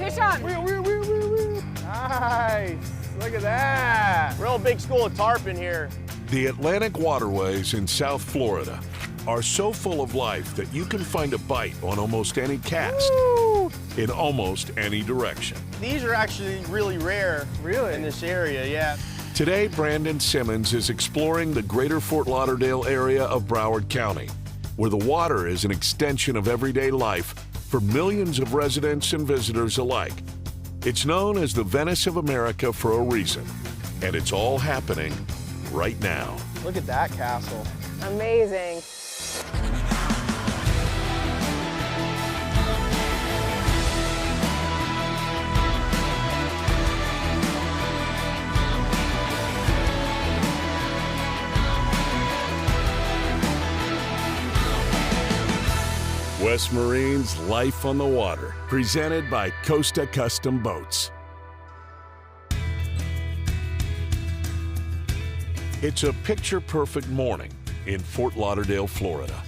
Fish on. Nice. Look at that. Real big school of tarpon here. The Atlantic waterways in South Florida are so full of life that you can find a bite on almost any cast, in almost any direction. These are actually really rare in this area, yeah. Today, Brandon Simmons is exploring the greater Fort Lauderdale area of Broward County, where the water is an extension of everyday life for millions of residents and visitors alike. It's known as the Venice of America for a reason, and it's all happening right now. Look at that castle. Amazing. West Marine's Life on the Water, presented by Costa Custom Boats. It's a picture-perfect morning in Fort Lauderdale, Florida.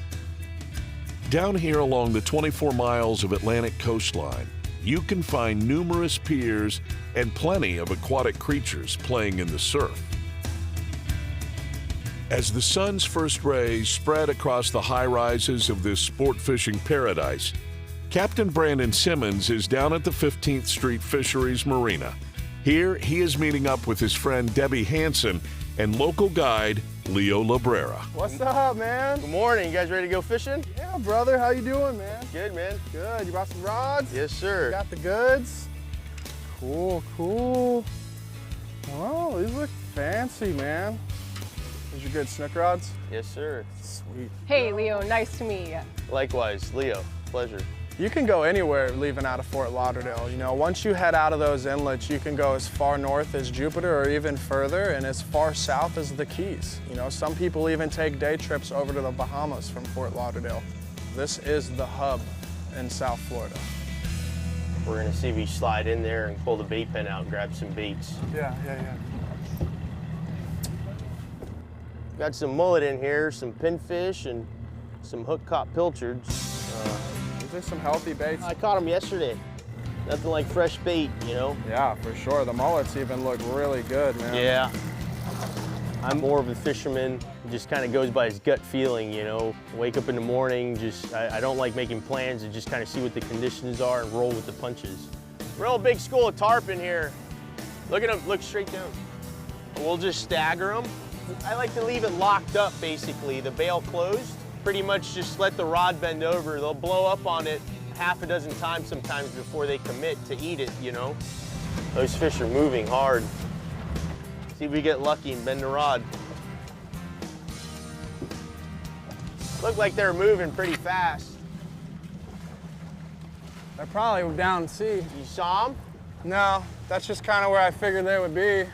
Down here along the 24 miles of Atlantic coastline, you can find numerous piers and plenty of aquatic creatures playing in the surf. As the sun's first rays spread across the high-rises of this sport fishing paradise, Captain Brandon Simmons is down at the 15th Street Fisheries Marina. Here, he is meeting up with his friend Debbie Hansen and local guide Leo Labrera. What's up, man? Good morning. You guys ready to go fishing? Yeah, brother. How you doing, man? Good, man. Good. You brought some rods? Yes, sir. Got the goods? Cool, cool. Oh, these look fancy, man. These are good snook rods? Yes, sir. Sweet. Hey, Leo, nice to meet you. Likewise, Leo. Pleasure. You can go anywhere leaving out of Fort Lauderdale. You know, once you head out of those inlets, you can go as far north as Jupiter or even further and as far south as the Keys. You know, some people even take day trips over to the Bahamas from Fort Lauderdale. This is the hub in South Florida. We're gonna see if you slide in there and pull the bait pen out and grab some baits. Yeah. Got some mullet in here, some pinfish, and some hook-caught pilchards. These are some healthy baits. I caught them yesterday. Nothing like fresh bait, you know? Yeah, for sure. The mullets even look really good, man. Yeah. I'm more of a fisherman. He just kind of goes by his gut feeling, you know? Wake up in the morning, I don't like making plans and just kind of see what the conditions are and roll with the punches. Real big school of tarpon here. Look at them, look straight down. We'll just stagger them. I like to leave it locked up, basically, the bail closed. Pretty much just let the rod bend over. They'll blow up on it half a dozen times sometimes before they commit to eat it, you know? Those fish are moving hard. See if we get lucky and bend the rod. Looked like they're moving pretty fast. They're probably down at sea. You saw them? No, that's just kind of where I figured they would be.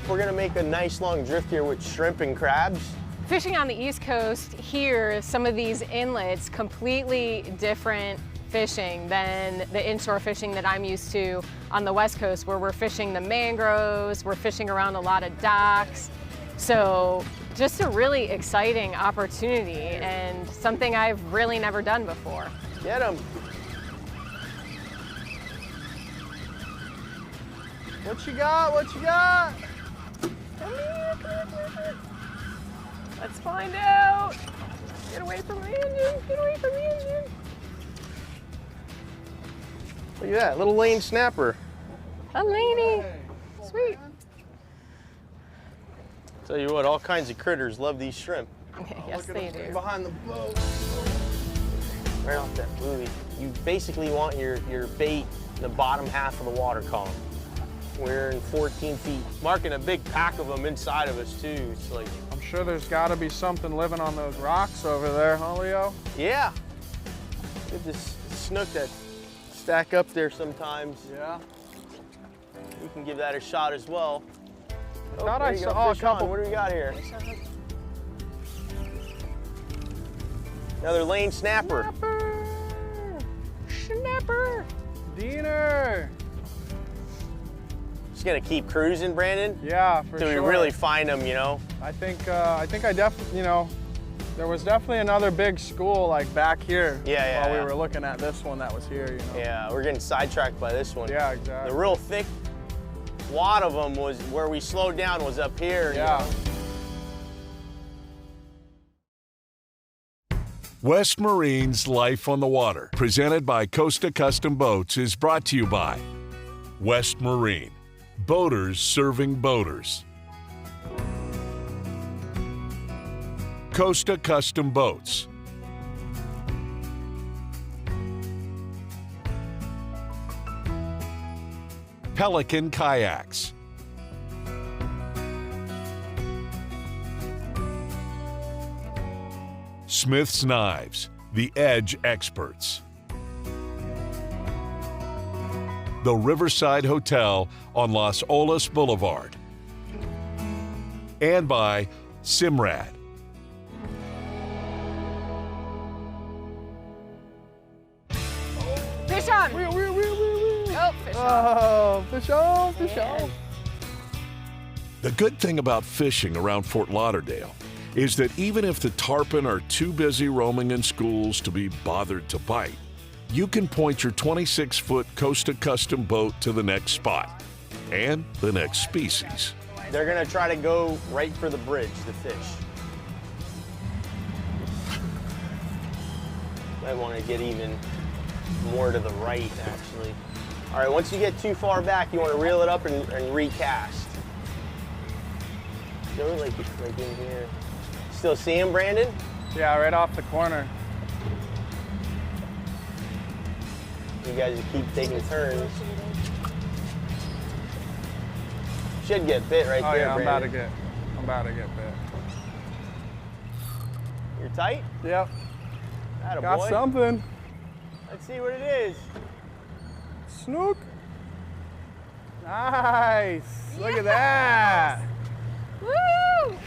We're gonna make a nice long drift here with shrimp and crabs. Fishing on the East Coast here, some of these inlets, completely different fishing than the inshore fishing that I'm used to on the West Coast, where we're fishing the mangroves, we're fishing around a lot of docks. So just a really exciting opportunity and something I've really never done before. Get them. What you got? What you got? Come here, come here. Let's find out. Get away from the engine, get away from the engine. Look at that, little lane snapper. A lady, sweet. Tell you what, all kinds of critters love these shrimp. Yes, they do. Behind the boat. Right off that buoy. You basically want your bait in the bottom half of the water column. We're in 14 feet, marking a big pack of them inside of us too. It's like, I'm sure there's got to be something living on those rocks over there, huh, Leo? yeah. Look at this snook that stack up there sometimes. Yeah. You can give that a shot as well. Oh, Thought there I you go, saw a fish on. couple. What do we got here? Another lane snapper. Snapper. Diener. Just gonna keep cruising, Brandon? Yeah, for Till sure. we really find them, you know? I think I definitely, you know, There was definitely another big school like back here. Yeah, while yeah. we were looking at this one that was here, you know. Yeah, we're getting sidetracked by this one. Yeah, exactly. The real thick wad of them was where we slowed down was up here. Yeah. – West Marine's Life on the Water, presented by Costa Custom Boats, is brought to you by West Marine, boaters serving boaters. Costa Custom Boats. Pelican Kayaks. Smith's Knives, the edge experts. The Riverside Hotel on Los Olas Boulevard. And by Simrad. Fish on! Oh, fish on. Oh, fish on, fish on. The good thing about fishing around Fort Lauderdale is that even if the tarpon are too busy roaming in schools to be bothered to bite, you can point your 26-foot Costa Custom boat to the next spot and the next species. They're gonna try to go right for the bridge, the fish. Might want to get even more to the right, actually. All right, once you get too far back, you want to reel it up and recast. Go like in here. Still see him, Brandon? Yeah, right off the corner. You guys keep taking turns. Should get bit right Oh there, yeah, I'm Brandon. about to get bit. You're tight? Yep, Atta got boy. something. Let's see what it is. Snook. Nice. Look at that. Woo!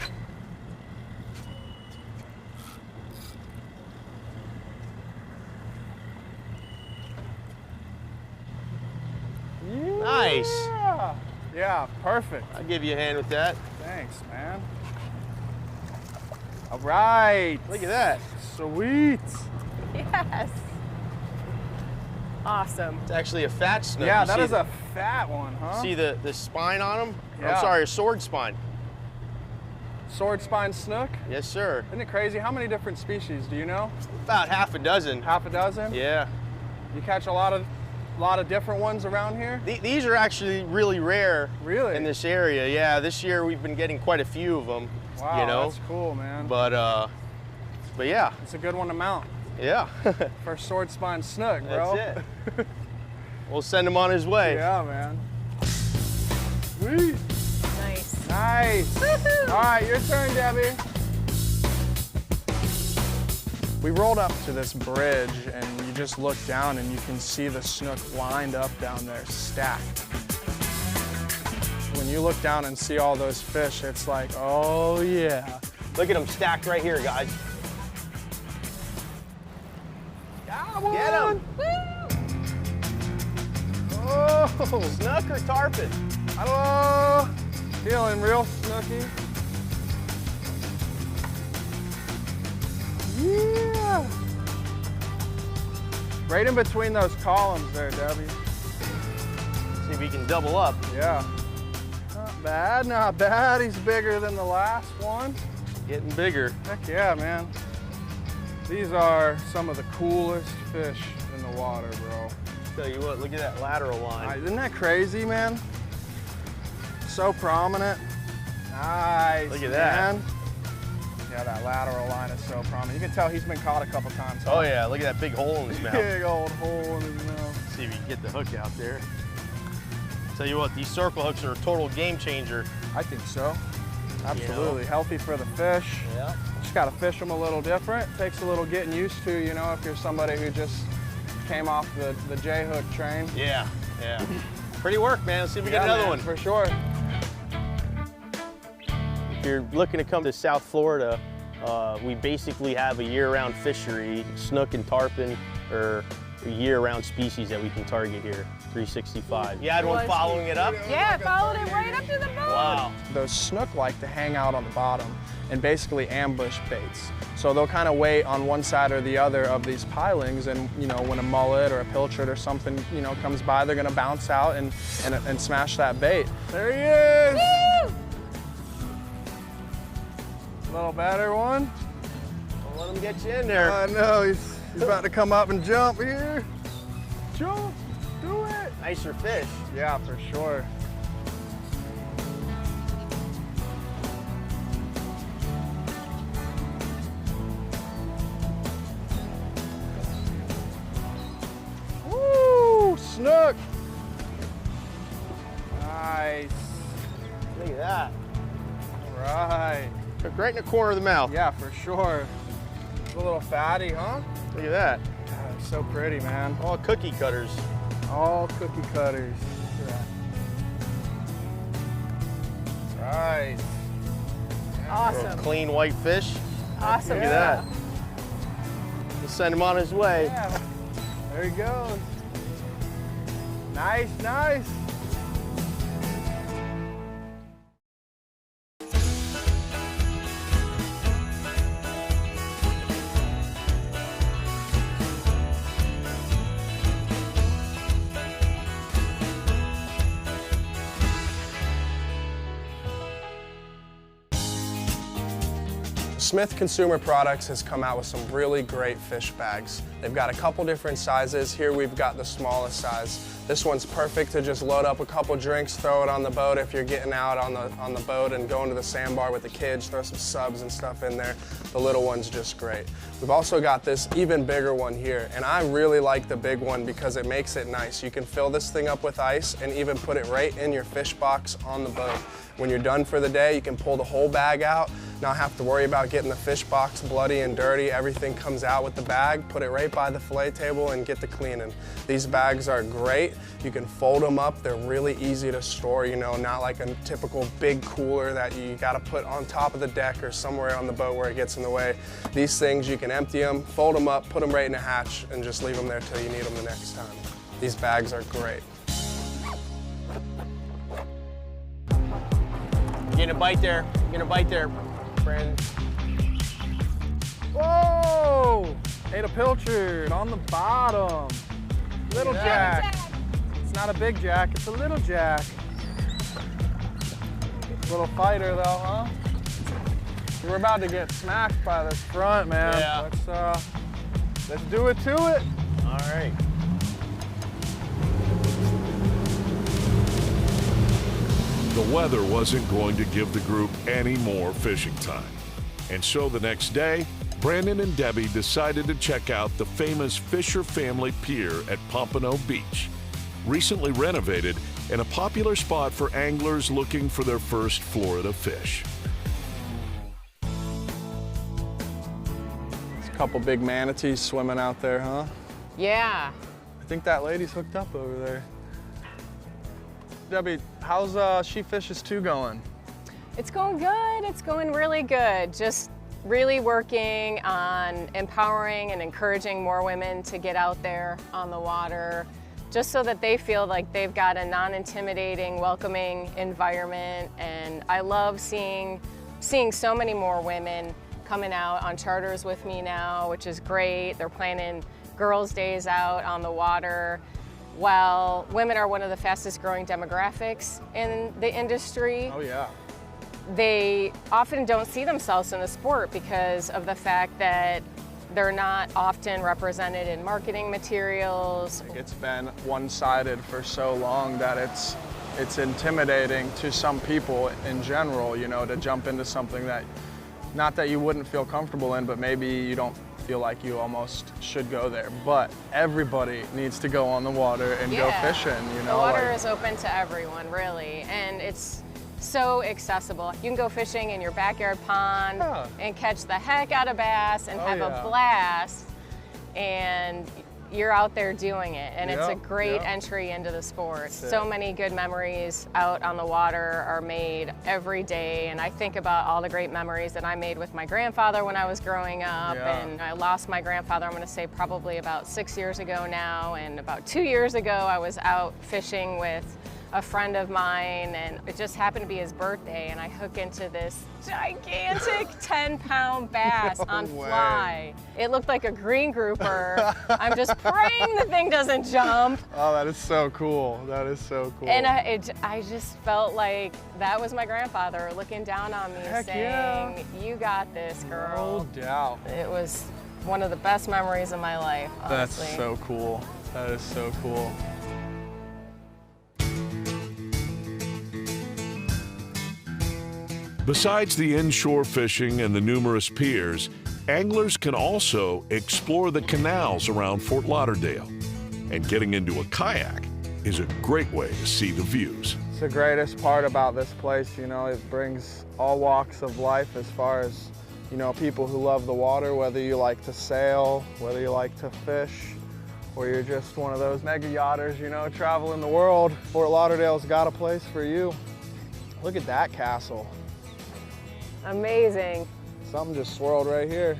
Nice. Yeah. Yeah, perfect. I'll give you a hand with that. Thanks, man. All right. Look at that. Sweet. Yes. Awesome. It's actually a fat snook. Yeah, You that see is a fat one, huh? See the spine on him? Yeah. I'm sorry, a sword spine. Sword spine snook. Yes, sir. Isn't it crazy? How many different species do you know? About half a dozen. Half a dozen? Yeah. You catch a lot of different ones around here? These are actually really rare. Really? In this area. Yeah, this year we've been getting quite a few of them. Wow, you know? that's cool, man. But yeah. It's a good one to mount. Yeah. For sword spine snook, bro. That's it. We'll send him on his way. Yeah, man. Sweet. Nice. Nice. All right, your turn, Debbie. We rolled up to this bridge and you just look down and you can see the snook lined up down there, stacked. When you look down and see all those fish, it's like, oh yeah. Look at them stacked right here, guys. Get him. Oh, Snook or tarpon? hello. Feeling real snooky. Yeah. Right in between those columns there, Debbie. See if we can double up. Yeah. Not bad, not bad. He's bigger than the last one. Getting bigger. Heck yeah, man. These are some of the coolest fish in the water, bro. Tell you what, look at that lateral line. Isn't that crazy, man? So prominent. Nice. Look at that. man. Yeah, that lateral line is so prominent. You can tell he's been caught a couple times. Oh yeah, look at that big hole in his mouth. Big old hole in his mouth. See if we can get the hook out there. Tell you what, these circle hooks are a total game changer. I think so. Absolutely. Healthy for the fish. Yeah. Just got to fish them a little different. Takes a little getting used to, you know, if you're somebody who just came off the J-hook train. Yeah, yeah. Pretty work, man. Let's see if we get Yeah, another man, one. for sure. If you're looking to come to South Florida, we basically have a year-round fishery. Snook and tarpon are year-round species that we can target here, 365. You had one following it up? Yeah, followed it right up to the boat. Wow. Those snook like to hang out on the bottom and basically ambush baits. So they'll kind of wait on one side or the other of these pilings, and you know, when a mullet or a pilchard or something, you know, comes by, they're gonna bounce out and smash that bait. There he is! Woo! Little better one. Don't let him get you in there. I know, he's about to come up and jump here. Jump, do it. Nicer fish. Yeah, for sure. Woo, snook. Nice. Look at that. All right. Took right in the corner of the mouth. Yeah, for sure. A little fatty, huh? Look at that. God, so pretty, man. All cookie cutters. All cookie cutters. Look at that. Nice. Awesome. Clean white fish. Awesome. Look at that. We'll send him on his way. Yeah. There he goes. Nice, nice. Smith Consumer Products has come out with some really great fish bags. They've got a couple different sizes. Here we've got the smallest size. This one's perfect to just load up a couple drinks, throw it on the boat if you're getting out on the boat and going to the sandbar with the kids, throw some subs and stuff in there. The little one's just great. We've also got this even bigger one here, and I really like the big one because it makes it nice. You can fill this thing up with ice and even put it right in your fish box on the boat. When you're done for the day, you can pull the whole bag out, not have to worry about getting the fish box bloody and dirty. Everything comes out with the bag, put it right by the fillet table and get to cleaning. These bags are great. You can fold them up. They're really easy to store, you know, not like a typical big cooler that you gotta put on top of the deck or somewhere on the boat where it gets in the way. These things, you can empty them, fold them up, put them right in a hatch, and just leave them there till you need them the next time. These bags are great. Getting a bite there. Getting a bite there, friend. Whoa! Ate a pilchard on the bottom. Little jack. It's not a big jack, it's a little jack. Little fighter though, huh? We're about to get smacked by this front, man. Yeah. Let's do it to it. All right. The weather wasn't going to give the group any more fishing time. And so the next day, Brandon and Debbie decided to check out the famous Fisher Family Pier at Pompano Beach, recently renovated and a popular spot for anglers looking for their first Florida fish. There's a couple big manatees swimming out there, huh? Yeah. I think that lady's hooked up over there. Debbie, how's She Fishes 2 going? It's going good. It's going really good. Just really working on empowering and encouraging more women to get out there on the water, just so that they feel like they've got a non-intimidating, welcoming environment. And I love seeing so many more women coming out on charters with me now, which is great. They're planning girls' days out on the water. While women are one of the fastest growing demographics in the industry, Oh yeah. they often don't see themselves in the sport because of the fact that they're not often represented in marketing materials. It's been one-sided for so long that it's intimidating to some people in general, you know, to jump into something that, not that you wouldn't feel comfortable in, but maybe you don't feel like you almost should go there. But everybody needs to go on the water and go fishing, you know. The water is open to everyone, really, and it's so accessible. You can go fishing in your backyard pond and catch the heck out of bass and have a blast. And you're out there doing it, and it's a Yep, great yep. entry into the sport. That's it. So many good memories out on the water are made every day, and I think about all the great memories that I made with my grandfather when I was growing up, Yeah. and I lost my grandfather, I'm gonna say probably about 6 years ago now, and about 2 years ago I was out fishing with a friend of mine, and it just happened to be his birthday, and I hook into this gigantic 10-pound bass on way. fly. It looked like a green grouper. I'm just praying the thing doesn't jump. Oh, that is so cool. That is so cool. And I just felt like that was my grandfather looking down on me, Heck saying, yeah. "You got this, girl." No doubt. It was one of the best memories of my life, honestly. That's so cool. That is so cool. Besides the inshore fishing and the numerous piers, anglers can also explore the canals around Fort Lauderdale. And getting into a kayak is a great way to see the views. It's the greatest part about this place, you know, it brings all walks of life as far as, you know, people who love the water, whether you like to sail, whether you like to fish, or you're just one of those mega yachters, you know, traveling the world. Fort Lauderdale's got a place for you. Look at that castle. Amazing. Something just swirled right here.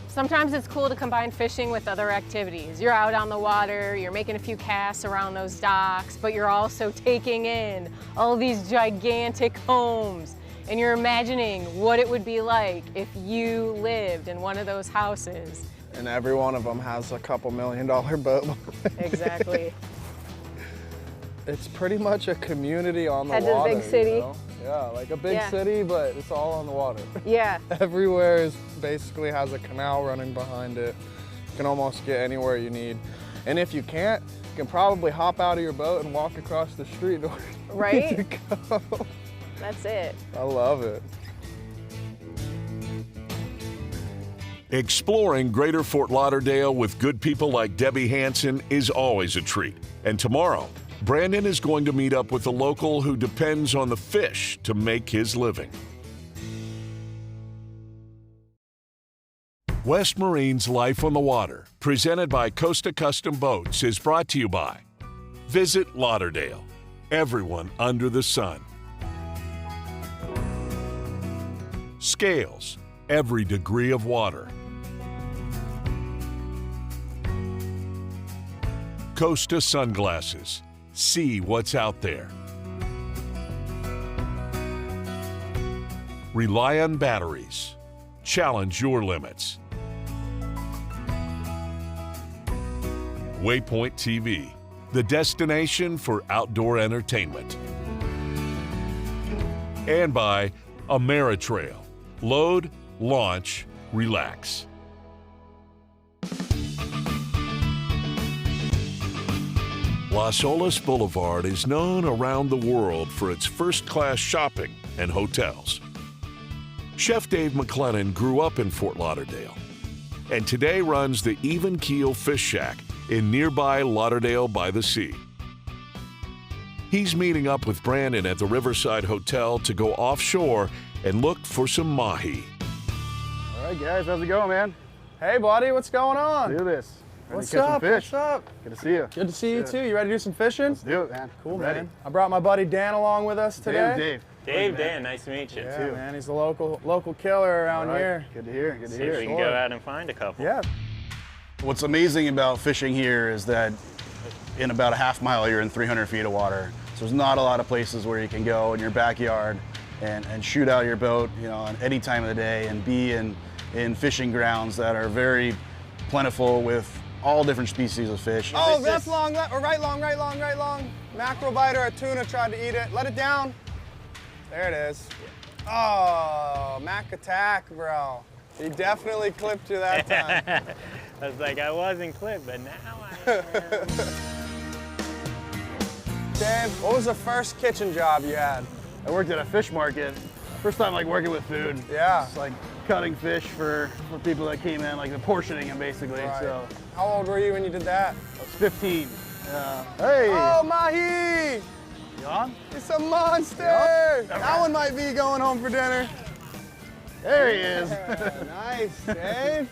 Sometimes it's cool to combine fishing with other activities. You're out on the water, you're making a few casts around those docks, but you're also taking in all these gigantic homes, and you're imagining what it would be like if you lived in one of those houses. And every one of them has a couple $1 million boat. Exactly. It's pretty much a community on the Head to the water. big city. You know? Yeah, like a big Yeah. city, but it's all on the water. Yeah. Everywhere is basically has a canal running behind it. You can almost get anywhere you need. And if you can't, you can probably hop out of your boat and walk across the street to where you Right? need to go. That's it. I love it. Exploring Greater Fort Lauderdale with good people like Debbie Hansen is always a treat. And tomorrow, Brandon is going to meet up with a local who depends on the fish to make his living. West Marine's Life on the Water, presented by Costa Custom Boats, is brought to you by Visit Lauderdale, everyone under the sun. Scales, every degree of water. Costa Sunglasses, see what's out there. Rely on batteries, challenge your limits. Waypoint TV, the destination for outdoor entertainment. And by Ameritrail, load, launch, relax. Las Olas Boulevard is known around the world for its first-class shopping and hotels. Chef Dave McLennan grew up in Fort Lauderdale and today runs the Even Keel Fish Shack in nearby Lauderdale by the Sea. He's meeting up with Brandon at the Riverside Hotel to go offshore and look for some mahi. All right, guys, how's it going, man? Hey, buddy, what's going on? Let's do this. Ready What's to catch some up? fish? What's up? Good to see you. Good to see you too. You ready to do some fishing? Let's do it, man. Cool, Ready. man. I brought my buddy Dan along with us today. Dave. Dave, Dan, nice to meet you. Yeah, too. man, he's a local killer around All right. here. Good to hear. Good to See if we hear. can go out and find a couple. Yeah. What's amazing about fishing here is that in about a half mile, you're in 300 feet of water. So there's not a lot of places where you can go in your backyard and shoot out your boat, you know, at any time of the day and be in fishing grounds that are very plentiful with all different species of fish. Oh, left long, left, or right long, right long, right long. Mackerel biter, a tuna tried to eat it. Let it down. There it is. Oh, Mac attack, bro. He definitely clipped you that time. I was like, I wasn't clipped, but now I am. Dave, what was the first kitchen job you had? I worked at a fish market. First time like working with food. Yeah. It's like cutting fish for people that came in, like the portioning them basically. Right. So How old were you when you did that? I was 15. Hey! Oh, mahi! You on? It's a monster! That one might be going home for dinner. There he is. Nice, Dave.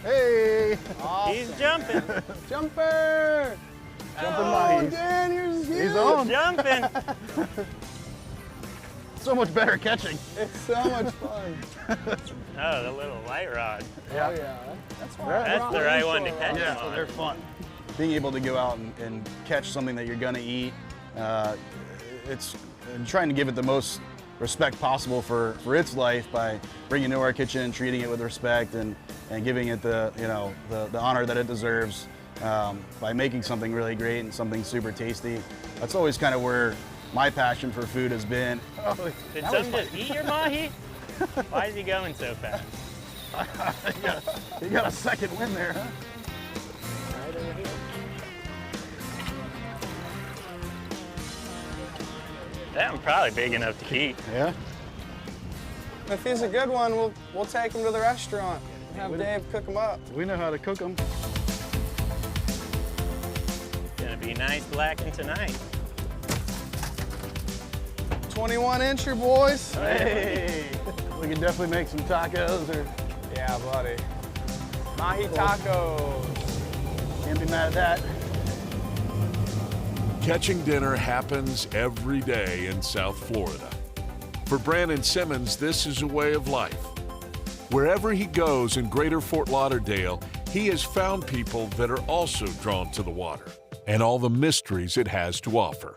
Hey! He's jumping. Jumper! Jumping mahi. Dan, here's you. He's on. Jumping. So much better catching. It's so much fun. Oh, the little light rod. Oh yeah, that's why. That's the right one to catch Yeah, them on. they're fun. Being able to go out and catch something that you're gonna eat, it's trying to give it the most respect possible for its life by bringing it to our kitchen, treating it with respect, and giving it the honor that it deserves by making something really great and something super tasty. That's always kind of where my passion for food has been. Did someone just eat your mahi? Why is he going so fast? You got a second win there, huh? Right over here. That one's probably big enough to eat. Yeah. If he's a good one, we'll take him to the restaurant. Have Dave cook him up. We know how to cook them. Gonna be nice blacking tonight. 21-incher, boys. Hey! We can definitely make some tacos or Yeah, buddy. Mahi tacos. can't be mad at that. Catching dinner happens every day in South Florida. For Brandon Simmons, this is a way of life. Wherever he goes in greater Fort Lauderdale, he has found people that are also drawn to the water and all the mysteries it has to offer.